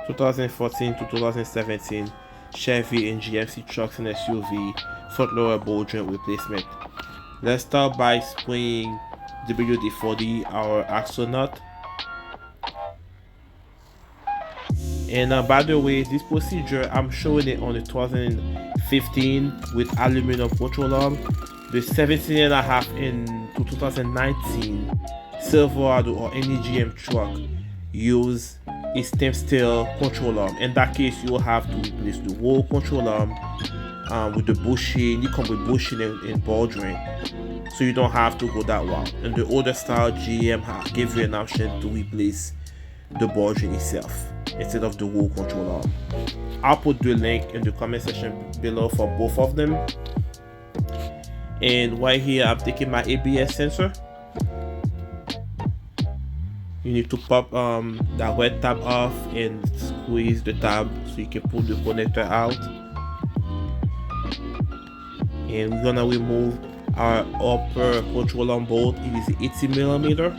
2014 to 2017 Chevy and GMC trucks and SUV front lower ball joint replacement. Let's start by spraying WD-40, our axle nut. And by the way, this procedure I'm showing it on the 2015 with aluminum control arm. The 17.5 in 2019 Silverado or any GM truck use a stem steel control arm. In that case, you will have to replace the whole control arm with the bushing. You come with bushing and ball joint, so you don't have to go that route. And the older style GM give you an option to replace the ball joint itself instead of the whole control arm. I'll put the link in the comment section below for both of them. And right here, I'm taking my ABS sensor. You need to pop that red tab off and squeeze the tab so you can pull the connector out. And we're gonna remove our upper control arm bolt. It is 80mm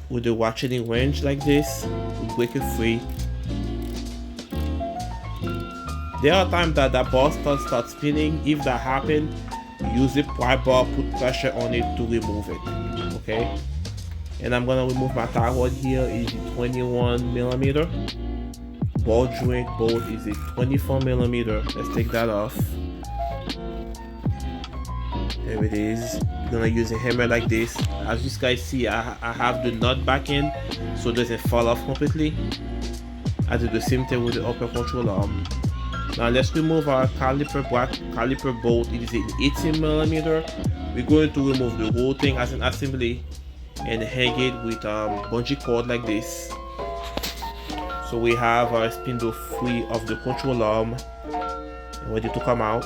with the ratcheting wrench like this. We break it free. There are times that the bar starts spinning. If that happens, use a pry bar, put pressure on it to remove it. Okay. And I'm gonna remove my tie rod here. It is a 21mm. Ball joint bolt is a 24mm. Let's take that off. There it is. You're gonna use a hammer like this. As you guys see, I have the nut back in so it doesn't fall off completely. I do the same thing with the upper control arm. Now let's remove our caliper bolt. It is an 18mm. We're going to remove the whole thing as an assembly and hang it with bungee cord like this. So we have our spindle free of the control arm and ready to come out.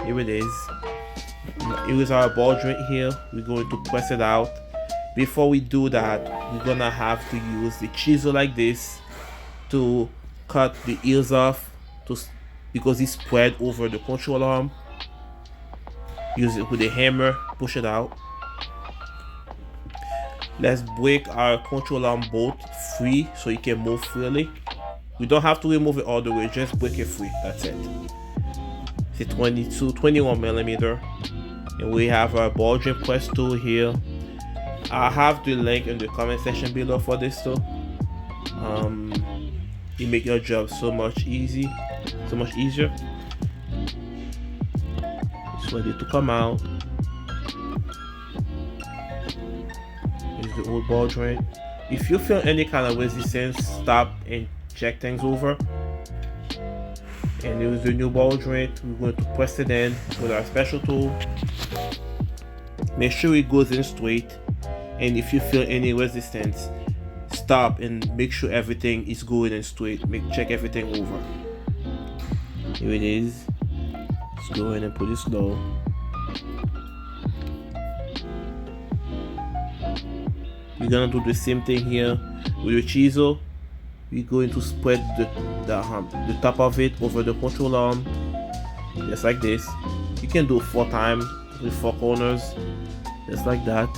Here it is. Here is our ball joint here. We're going to press it out. Before we do that, we're gonna have to use the chisel like this to cut the ears off because it's spread over the control arm. Use it with a hammer, push it out. Let's break our control arm bolt free so it can move freely. We don't have to remove it all the way, just break it free. That's it. It's a 21mm. And we have our ball joint press tool here. I have the link in the comment section below for this tool. It makes your job so much easier. It's ready to come out. Here's the old ball joint. If you feel any kind of resistance, stop and check things over. And here's the new ball joint. We're going to press it in with our special tool. Make sure it goes in straight, and if you feel any resistance, stop and make sure everything is going in straight. Check everything over. Here it is. Let's go ahead and put it slow. We're gonna do the same thing here with the chisel. We're going to spread the top of it over the control arm, just like this. You can do 4 times with 4 corners, just like that,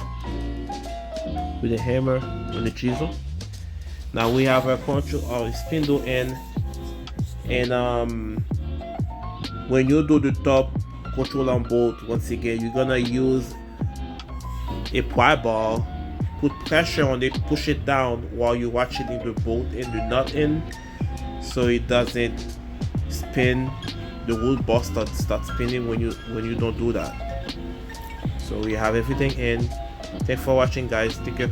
with a hammer and the chisel. Now we have our spindle end, and when you do the top control arm bolt, once again you're gonna use a pry bar, put pressure on it, push it down while you're watching the bolt and the nut in, so it doesn't spin. The whole bar starts spinning when you don't do that. So we have everything in. Thanks for watching, guys. Take care.